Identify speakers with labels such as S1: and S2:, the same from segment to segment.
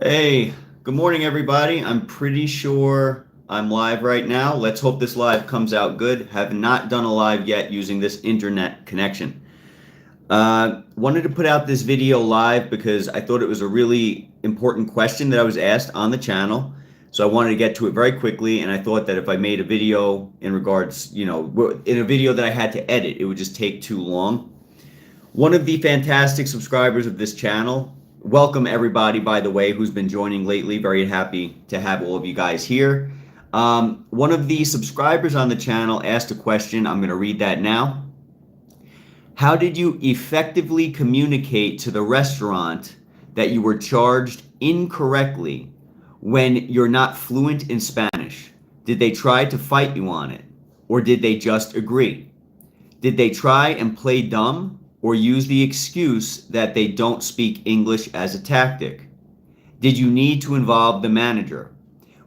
S1: Hey, good morning, everybody. I'm pretty sure I'm live right now. Let's hope this live comes out good. Have not done a live yet using this internet connection. Wanted to put out this video live because I thought it was a really important question that I was asked on the channel. So I wanted to get to it very quickly, and I thought that if I made a video in regards, in a video that I had to edit, it would just take too long. One of the fantastic subscribers of this channel, welcome everybody, by the way, who's been joining lately. Very happy to have all of you guys here. One of the subscribers on the channel asked a question. I'm going to read that now. How did you effectively communicate to the restaurant that you were charged incorrectly when you're not fluent in Spanish? Did they try to fight you on it, or did they just agree? Did they try and play dumb, or use the excuse that they don't speak English as a tactic? Did you need to involve the manager,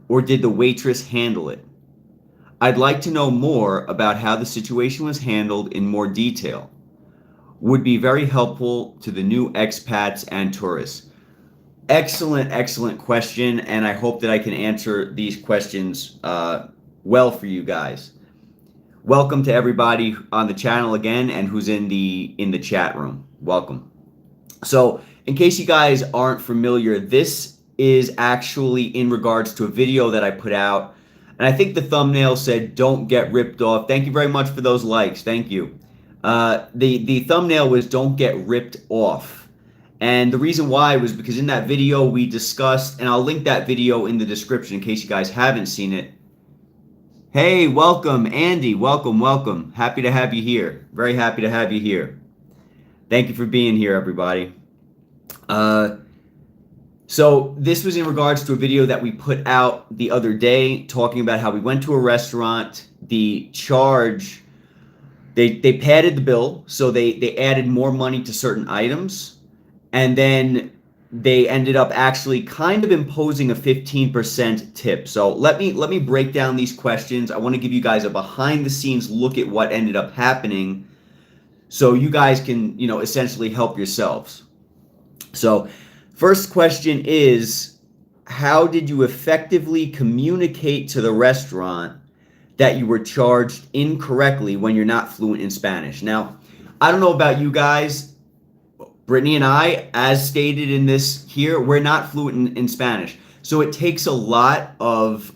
S1: or did the waitress handle it? I'd like to know more about how the situation was handled in more detail. Would be very helpful to the new expats and tourists. Excellent, excellent question, and I hope that I can answer these questions well for you guys. Welcome to everybody on the channel again, and who's in the chat room. Welcome. So, in case you guys aren't familiar, this is actually in regards to a video that I put out, and I think the thumbnail said "Don't get ripped off." Thank you very much for those likes. Thank you. The thumbnail was "Don't get ripped off," and the reason why was because in that video we discussed, and I'll link that video in the description in case you guys haven't seen it. Hey, welcome, Andy. Welcome, welcome. Happy to have you here. Very happy to have you here. Thank you for being here, everybody. So this was in regards to a video that we put out the other day talking about how we went to a restaurant. The charge, they padded the bill, so they added more money to certain items, and then they ended up actually kind of imposing a 15% tip. So let me break down these questions. I want to give you guys a behind the scenes look at what ended up happening so you guys can, essentially help yourselves. So first question is, how did you effectively communicate to the restaurant that you were charged incorrectly when you're not fluent in Spanish? Now, I don't know about you guys. Brittany and I, as stated in this here, we're not fluent in Spanish. So it takes a lot of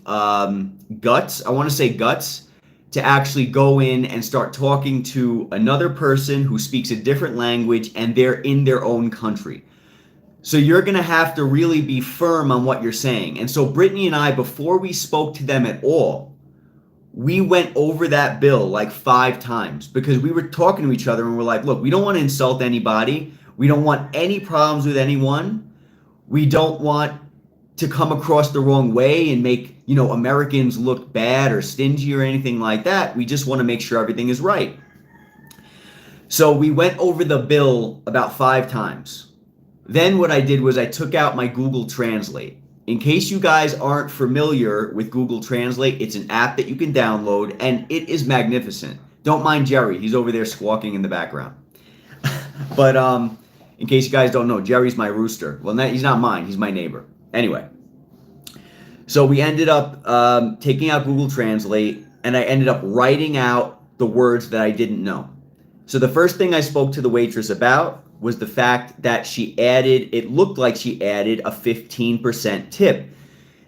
S1: guts, I want to say guts, to actually go in and start talking to another person who speaks a different language and they're in their own country. So you're going to have to really be firm on what you're saying. And so Brittany and I, before we spoke to them at all, we went over that bill like 5 times because we were talking to each other and we're like, look, we don't want to insult anybody. We don't want any problems with anyone. We don't want to come across the wrong way and make, Americans look bad or stingy or anything like that. We just want to make sure everything is right. So we went over the bill about 5 times. Then what I did was I took out my Google Translate. In case you guys aren't familiar with Google Translate, it's an app that you can download and it is magnificent. Don't mind Jerry. He's over there squawking in the background. But in case you guys don't know, Jerry's my rooster. Well, he's not mine. He's my neighbor. Anyway, so we ended up taking out Google Translate, and I ended up writing out the words that I didn't know. So the first thing I spoke to the waitress about was the fact that it looked like she added a 15% tip.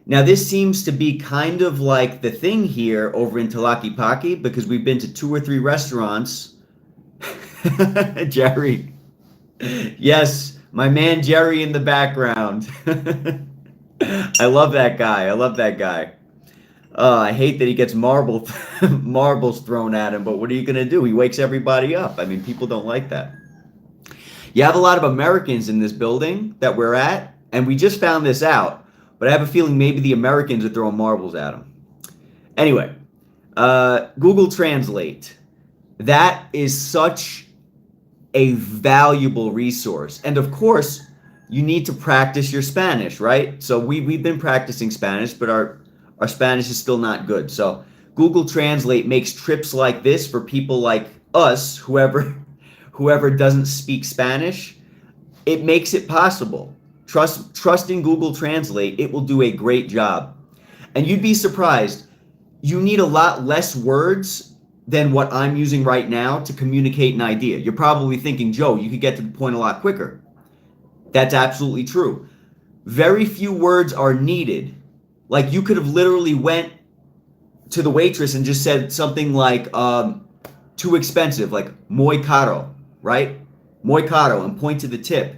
S1: Now, this seems to be kind of like the thing here over in Tlaquepaque because we've been to 2 or 3 restaurants. Jerry. Yes, my man Jerry in the background. I love that guy. I love that guy. I hate that he gets marbles thrown at him, but what are you going to do? He wakes everybody up. I mean, people don't like that. You have a lot of Americans in this building that we're at, and we just found this out, but I have a feeling maybe the Americans are throwing marbles at him. Anyway, Google Translate. That is such a valuable resource. And of course, you need to practice your Spanish, right? So we've been practicing Spanish, but our Spanish is still not good. So Google Translate makes trips like this for people like us, whoever doesn't speak Spanish. It makes it possible. Trust in Google Translate. It will do a great job. And you'd be surprised. You need a lot less words than what I'm using right now to communicate an idea. You're probably thinking, Joe, you could get to the point a lot quicker. That's absolutely true. Very few words are needed. Like you could have literally went to the waitress and just said something like too expensive, like muy caro, right? Muy caro, and point to the tip.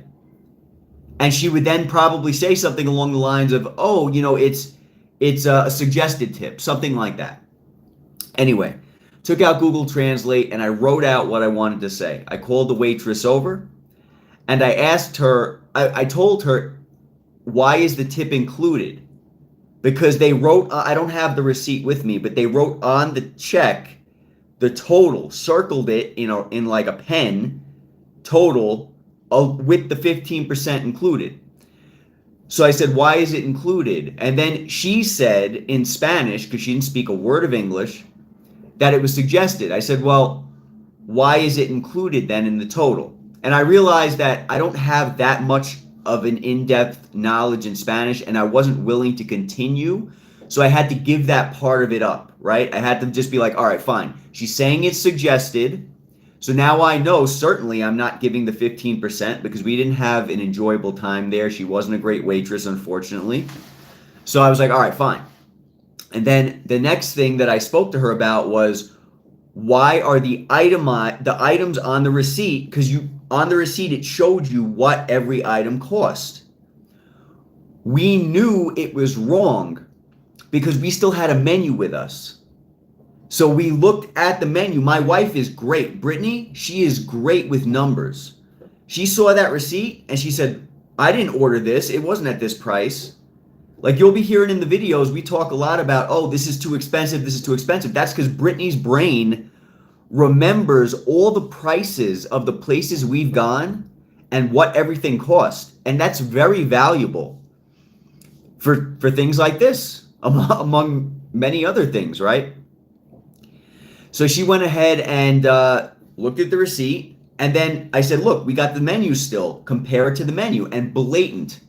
S1: And she would then probably say something along the lines of, oh, it's a suggested tip, something like that. Anyway, took out Google Translate and I wrote out what I wanted to say. I called the waitress over and I asked her, I told her, why is the tip included? Because they wrote, I don't have the receipt with me, but they wrote on the check the total, circled it in like a pen, total with the 15% included. So I said, why is it included? And then she said in Spanish, because she didn't speak a word of English, that it was suggested. I said, well, why is it included then in the total? And I realized that I don't have that much of an in-depth knowledge in Spanish, and I wasn't willing to continue. So I had to give that part of it up, right? I had to just be like, all right, fine. She's saying it's suggested. So now I know certainly I'm not giving the 15% because we didn't have an enjoyable time there. She wasn't a great waitress, unfortunately. So I was like, all right, fine. And then the next thing that I spoke to her about was, why are the items on the receipt? Because on the receipt, it showed you what every item cost. We knew it was wrong because we still had a menu with us. So we looked at the menu. My wife is great. Brittany, she is great with numbers. She saw that receipt and she said, I didn't order this. It wasn't at this price. Like you'll be hearing in the videos, we talk a lot about, oh, this is too expensive. This is too expensive. That's because Brittany's brain remembers all the prices of the places we've gone and what everything cost. And that's very valuable for things like this, among many other things, right? So she went ahead and looked at the receipt. And then I said, look, we got the menu still. Compare it to the menu. And blatant,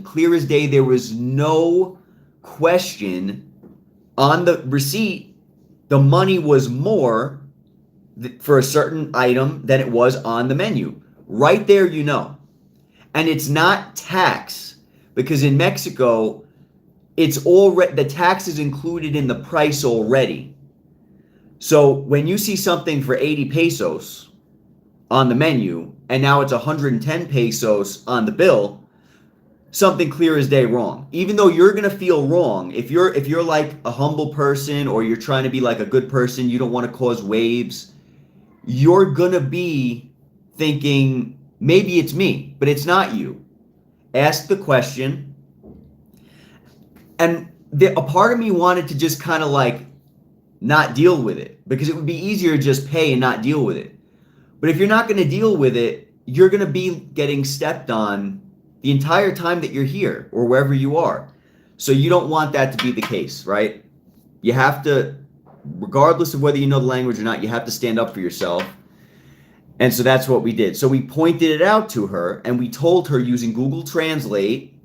S1: clear as day. There was no question on the receipt. The money was more for a certain item than it was on the menu. Right there, you know. And it's not tax, because in Mexico, it's already, the tax is included in the price already. So when you see something for 80 pesos on the menu, and now it's 110 pesos on the bill, something clear as day wrong. Even though you're going to feel wrong, if you're like a humble person or you're trying to be like a good person, you don't want to cause waves, you're going to be thinking, maybe it's me, but it's not you. Ask the question. And a part of me wanted to just kind of like not deal with it, because it would be easier to just pay and not deal with it. But if you're not going to deal with it, you're going to be getting stepped on the entire time that you're here or wherever you are. So you don't want that to be the case, right? You have to, regardless of whether you know the language or not, you have to stand up for yourself. And so that's what we did. So we pointed it out to her and we told her, using Google Translate,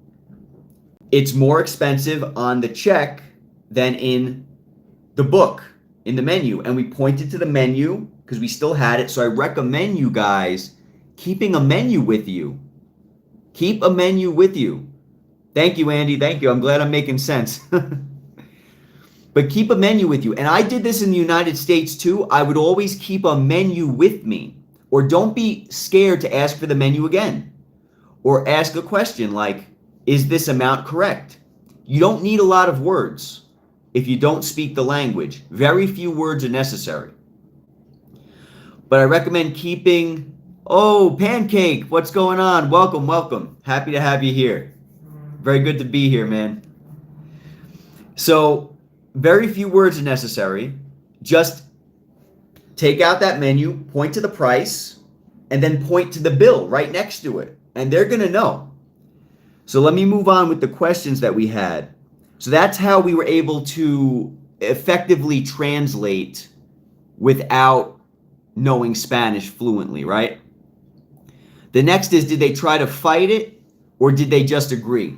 S1: it's more expensive on the check than in the book, in the menu. And we pointed to the menu because we still had it. So I recommend you guys keeping a menu with you. Keep a menu with you. Thank you, Andy. Thank you. I'm glad I'm making sense. But keep a menu with you. And I did this in the United States too. I would always keep a menu with me. Or don't be scared to ask for the menu again. Or ask a question like, is this amount correct? You don't need a lot of words if you don't speak the language. Very few words are necessary. But I recommend keeping... Oh, Pancake, what's going on? Welcome, welcome. Happy to have you here. Very good to be here, man. So, very few words are necessary. Just take out that menu, point to the price, and then point to the bill right next to it. And they're going to know. So let me move on with the questions that we had. So that's how we were able to effectively translate without knowing Spanish fluently, right? The next is, did they try to fight it or did they just agree?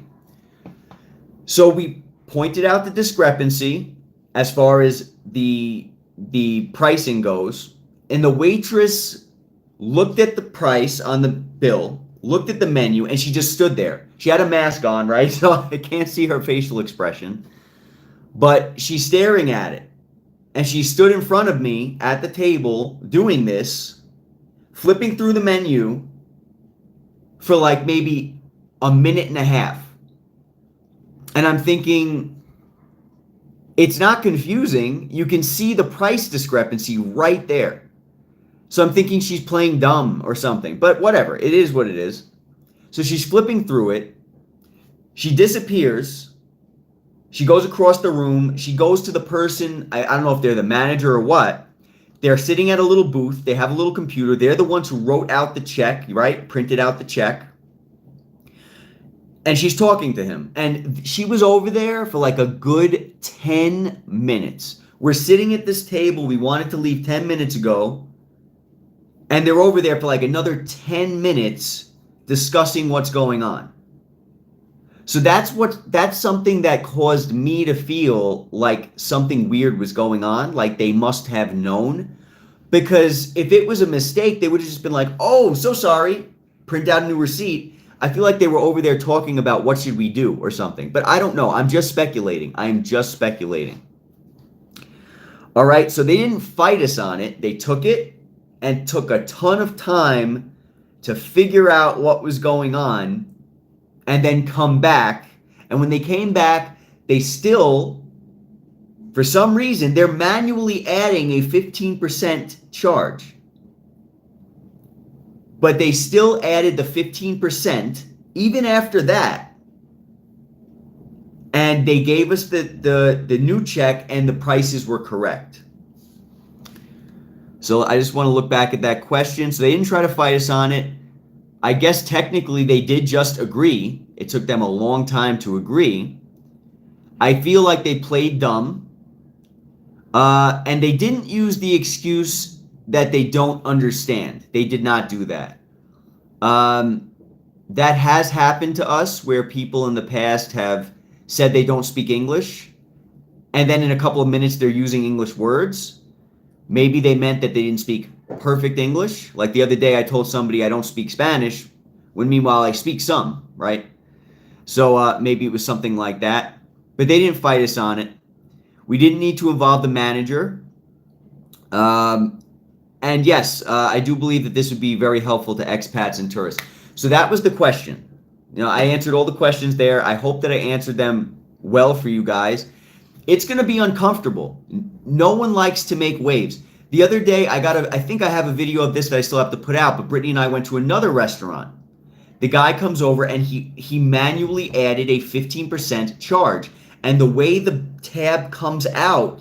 S1: So we pointed out the discrepancy as far as the pricing goes, and the waitress looked at the price on the bill, looked at the menu, and she just stood there. She had a mask on, right? So I can't see her facial expression, but she's staring at it. And she stood in front of me at the table doing this, flipping through the menu for like maybe a minute and a half. And I'm thinking, it's not confusing. You can see the price discrepancy right there. So I'm thinking she's playing dumb or something, but whatever. It is what it is. So she's flipping through it. She disappears. She goes across the room. She goes to the person. I don't know if they're the manager or what. They're sitting at a little booth. They have a little computer. They're the ones who wrote out the check, right? Printed out the check. And she's talking to him. And she was over there for like a good 10 minutes. We're sitting at this table. We wanted to leave 10 minutes ago. And they're over there for like another 10 minutes discussing what's going on. So that's something that caused me to feel like something weird was going on, like they must have known. Because if it was a mistake, they would have just been like, oh, so sorry, print out a new receipt. I feel like they were over there talking about what should we do or something. But I don't know. I'm just speculating. I'm just speculating. All right, so they didn't fight us on it. They took it and took a ton of time to figure out what was going on and then come back. And when they came back, they still, for some reason, they're manually adding a 15% charge. But they still added the 15% even after that. And they gave us the new check and the prices were correct. So I just want to look back at that question. So they didn't try to fight us on it. I guess technically they did just agree. It took them a long time to agree. I feel like they played dumb. And they didn't use the excuse that they don't understand. They did not do that. That has happened to us where people in the past have said they don't speak English. And then in a couple of minutes they're using English words. Maybe they meant that they didn't speak perfect English. Like the other day I told somebody I don't speak Spanish, when meanwhile I speak some, right? So maybe it was something like that. But they didn't fight us on it. We didn't need to involve the manager. And yes, I do believe that this would be very helpful to expats and tourists. So that was the question. You know, I answered all the questions there. I hope that I answered them well for you guys. It's going to be uncomfortable. No one likes to make waves. The other day, I think I have a video of this that I still have to put out, but Brittany and I went to another restaurant. The guy comes over and he manually added a 15% charge. And the way the tab comes out,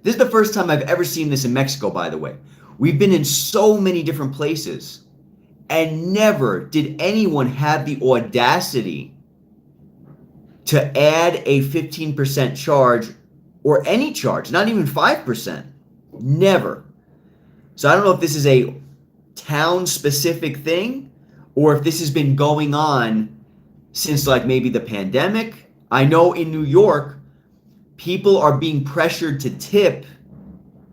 S1: this is the first time I've ever seen this in Mexico, by the way. We've been in so many different places, and never did anyone have the audacity to add a 15% charge or any charge, not even 5%. Never. So I don't know if this is a town-specific thing or if this has been going on since like maybe the pandemic. I know in New York, people are being pressured to tip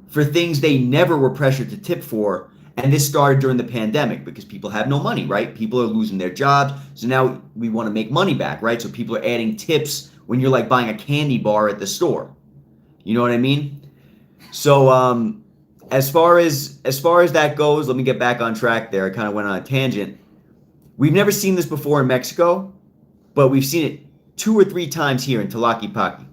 S1: for things they never were pressured to tip for. And this started during the pandemic because people have no money, right? People are losing their jobs. So now we want to make money back, right? So people are adding tips when you're like buying a candy bar at the store. You know what I mean? So as far as that goes, let me get back on track there. I kind of went on a tangent. We've never seen this before in Mexico, but we've seen it 2 or 3 times here in Tlaquepaque.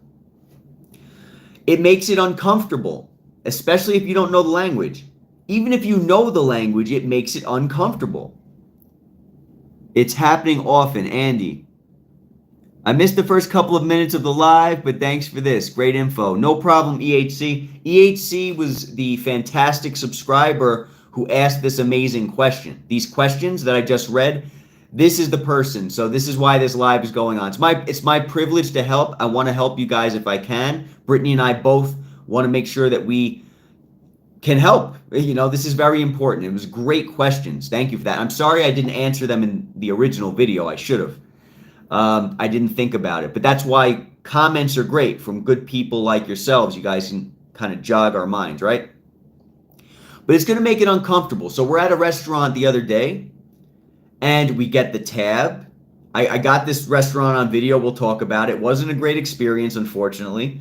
S1: It makes it uncomfortable, especially if you don't know the language. Even if you know the language, it makes it uncomfortable. It's happening often, Andy. I missed the first couple of minutes of the live, but thanks for this. Great info. No problem, EHC. EHC was the fantastic subscriber who asked this amazing question. These questions that I just read, this is the person. So this is why this live is going on. It's my privilege to help. I want to help you guys if I can. Brittany and I both want to make sure that we can help. You know, this is very important. It was great questions. Thank you for that. I'm sorry I didn't answer them in the original video. I should have. I didn't think about it. But that's why comments are great from good people like yourselves. You guys can kind of jog our minds, right? But it's going to make it uncomfortable. So we're at a restaurant the other day, and we get the tab. I got this restaurant on video. We'll talk about it. It wasn't a great experience, unfortunately.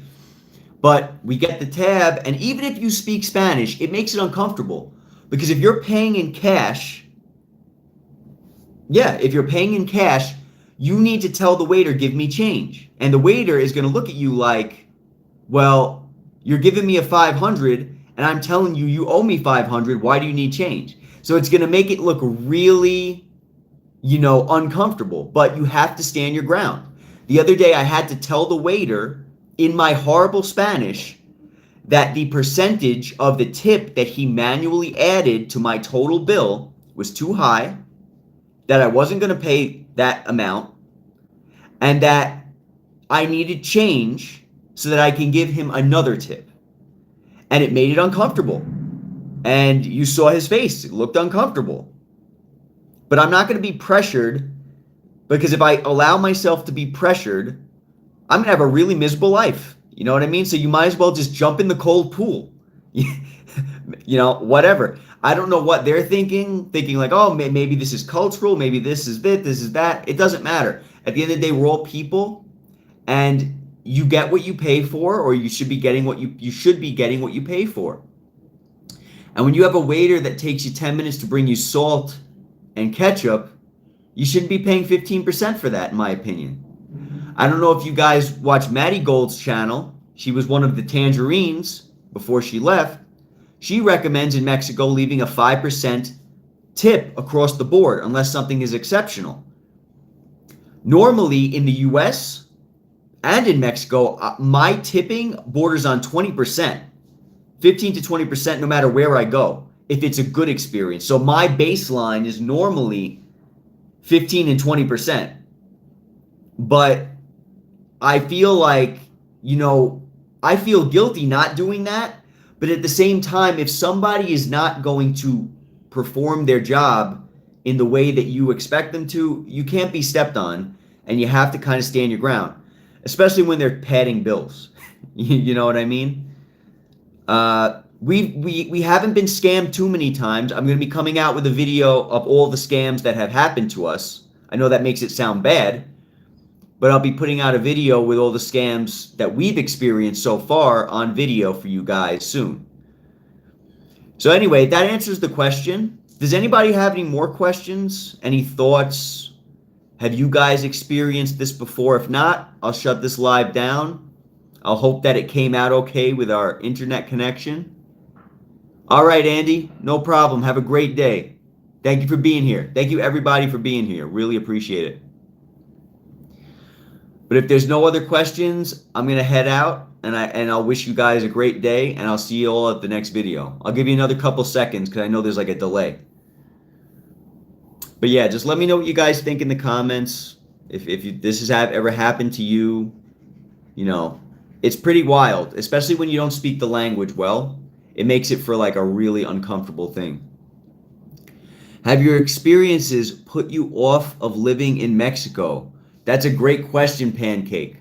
S1: But we get the tab, and even if you speak Spanish, it makes it uncomfortable. Because if you're paying in cash, if you're paying in cash, you need to tell the waiter, give me change. And the waiter is going to look at you like, well, you're giving me a 500, and I'm telling you, you owe me 500. Why do you need change? So it's going to make it look really, uncomfortable. But you have to stand your ground. The other day, I had to tell the waiter in my horrible Spanish that the percentage of the tip that he manually added to my total bill was too high, that I wasn't going to pay that amount, and that I needed change so that I can give him another tip. And it made it uncomfortable. And you saw his face. It looked uncomfortable. But I'm not going to be pressured, because if I allow myself to be pressured, I'm going to have a really miserable life. You know what I mean? So you might as well just jump in the cold pool. Whatever. I don't know what they're thinking like, oh, maybe this is cultural, maybe this is that. It doesn't matter. At the end of the day, we're all people, and you get what you pay for, or you should be getting what you pay for. And when you have a waiter that takes you 10 minutes to bring you salt and ketchup, you shouldn't be paying 15% for that, in my opinion. I don't know if you guys watch Maddie Gold's channel. She was one of the tangerines before she left. She recommends in Mexico leaving a 5% tip across the board unless something is exceptional. Normally in the US and in Mexico, my tipping borders on 20%, 15 to 20% no matter where I go, if it's a good experience. So my baseline is normally 15 and 20%. But I feel like, I feel guilty not doing that. But at the same time, if somebody is not going to perform their job in the way that you expect them to, you can't be stepped on, and you have to kind of stand your ground, especially when they're padding bills. You know what I mean? We haven't been scammed too many times. I'm going to be coming out with a video of all the scams that have happened to us. I know that makes it sound bad, but I'll be putting out a video with all the scams that we've experienced so far on video for you guys soon. So anyway, that answers the question. Does anybody have any more questions? Any thoughts? Have you guys experienced this before? If not, I'll shut this live down. I'll hope that it came out okay with our internet connection. All right, Andy, no problem. Have a great day. Thank you for being here. Thank you, everybody, for being here. Really appreciate it. But if there's no other questions, I'm going to head out, and I'll wish you guys a great day, and I'll see you all at the next video. I'll give you another couple seconds because I know there's like a delay. But yeah, just let me know what you guys think in the comments. If this has ever happened to you, it's pretty wild, especially when you don't speak the language well. It makes it for like a really uncomfortable thing. Have your experiences put you off of living in Mexico? That's a great question, Pancake.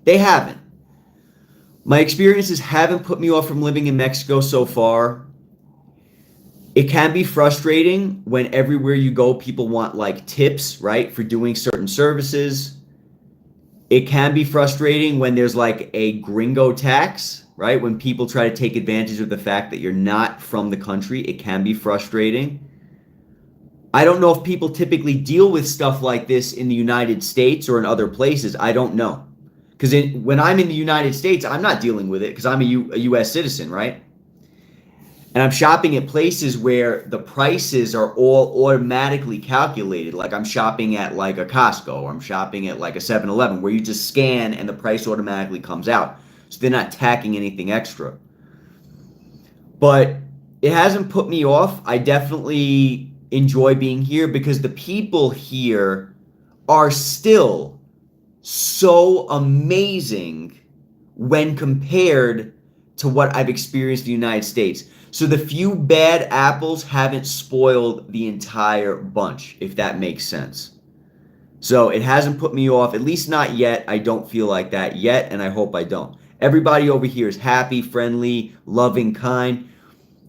S1: They haven't. My experiences haven't put me off from living in Mexico so far. It can be frustrating when everywhere you go, people want like tips, right, for doing certain services. It can be frustrating when there's like a gringo tax, right? When people try to take advantage of the fact that you're not from the country, it can be frustrating. I don't know if people typically deal with stuff like this in the United States or in other places. I don't know. Because when I'm in the United States, I'm not dealing with it because I'm a U.S. citizen, right? And I'm shopping at places where the prices are all automatically calculated. Like I'm shopping at like a Costco, or I'm shopping at like a 7-Eleven, where you just scan and the price automatically comes out. So they're not tacking anything extra. But it hasn't put me off. I definitely enjoy being here because the people here are still so amazing when compared to what I've experienced in the United States. So the few bad apples haven't spoiled the entire bunch, if that makes sense. So it hasn't put me off, at least not yet. I don't feel like that yet, and I hope I don't. Everybody over here is happy, friendly, loving, kind.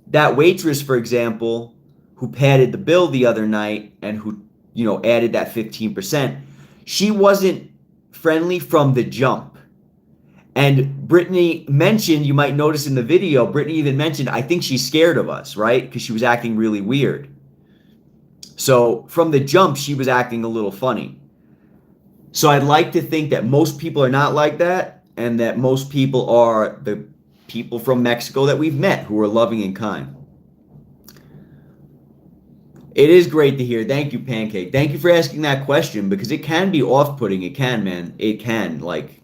S1: That waitress, for example, who padded the bill the other night and who, added that 15%, she wasn't friendly from the jump. And Brittany mentioned, you might notice in the video, Brittany even mentioned, I think she's scared of us, right? Because she was acting really weird. So from the jump, she was acting a little funny. So I'd like to think that most people are not like that, and that most people are the people from Mexico that we've met who are loving and kind. It is great to hear. Thank you, Pancake. Thank you for asking that question, because it can be off-putting. It can, man. It can. Like,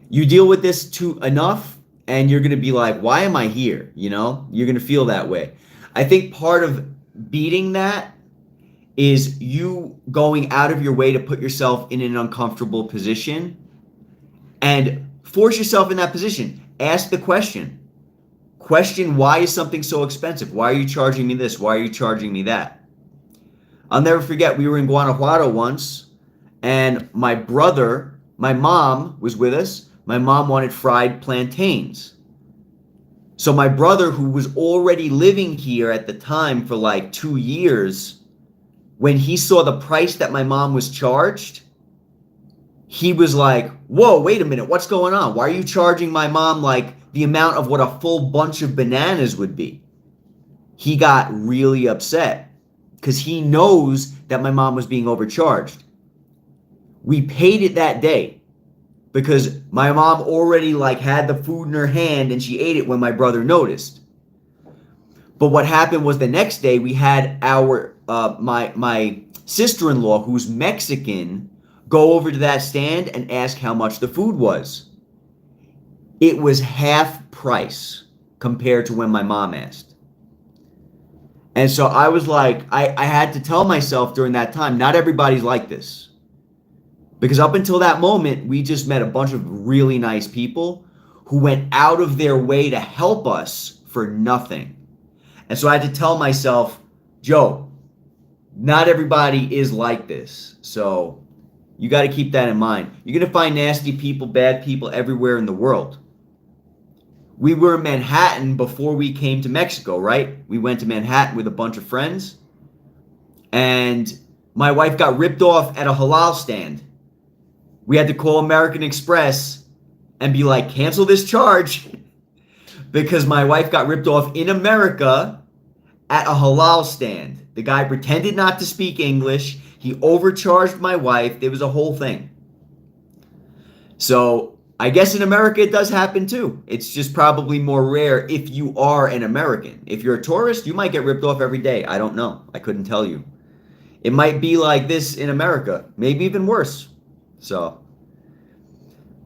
S1: you deal with this enough, and you're going to be like, why am I here? You're going to feel that way. I think part of beating that is you going out of your way to put yourself in an uncomfortable position and force yourself in that position. Ask the question. Question, why is something so expensive? Why are you charging me this? Why are you charging me that? I'll never forget, we were in Guanajuato once, and my mom was with us. My mom wanted fried plantains. So my brother, who was already living here at the time for like 2 years, when he saw the price that my mom was charged, he was like, whoa, wait a minute, what's going on? Why are you charging my mom like the amount of what a full bunch of bananas would be? He got really upset because he knows that my mom was being overcharged. We paid it that day because my mom already had the food in her hand and she ate it when my brother noticed. But what happened was the next day we had our my sister-in-law, who's Mexican, go over to that stand and ask how much the food was. It was half price compared to when my mom asked. And so I was like, I had to tell myself during that time, not everybody's like this. Because up until that moment, we just met a bunch of really nice people who went out of their way to help us for nothing. And so I had to tell myself, Joe, not everybody is like this. So you got to keep that in mind. You're going to find nasty people, bad people everywhere in the world. We were in Manhattan before we came to Mexico, right? We went to Manhattan with a bunch of friends. And my wife got ripped off at a halal stand. We had to call American Express and be like, cancel this charge. Because my wife got ripped off in America at a halal stand. The guy pretended not to speak English. He overcharged my wife. There was a whole thing. So I guess in America it does happen too. It's just probably more rare if you are an American. If you're a tourist, you might get ripped off every day. I don't know. I couldn't tell you. It might be like this in America. Maybe even worse.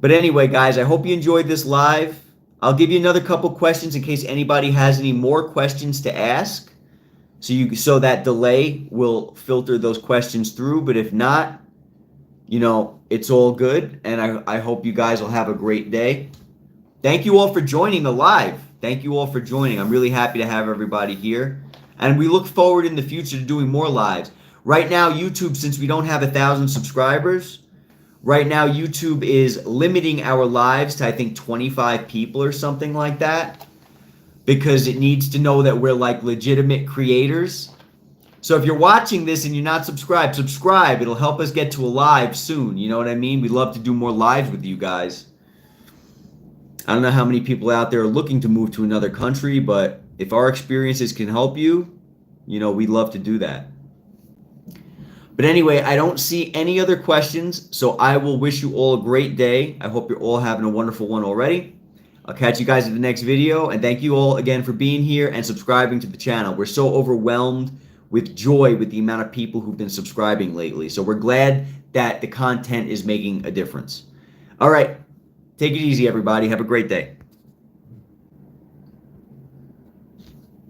S1: But anyway, guys, I hope you enjoyed this live. I'll give you another couple questions in case anybody has any more questions to ask. So that delay will filter those questions through. But if not, it's all good. And I hope you guys will have a great day. Thank you all for joining the live. Thank you all for joining. I'm really happy to have everybody here. And we look forward in the future to doing more lives. Right now, YouTube, since we don't have 1,000 subscribers, right now YouTube is limiting our lives to, I think, 25 people or something like that. Because it needs to know that we're like legitimate creators. So if you're watching this and you're not subscribed, subscribe. It'll help us get to a live soon. You know what I mean? We'd love to do more lives with you guys. I don't know how many people out there are looking to move to another country, but if our experiences can help you, we'd love to do that. But anyway, I don't see any other questions, so I will wish you all a great day. I hope you're all having a wonderful one already. I'll catch you guys in the next video, and thank you all again for being here and subscribing to the channel. We're so overwhelmed with joy with the amount of people who've been subscribing lately. So we're glad that the content is making a difference. All right, take it easy, everybody. Have a great day.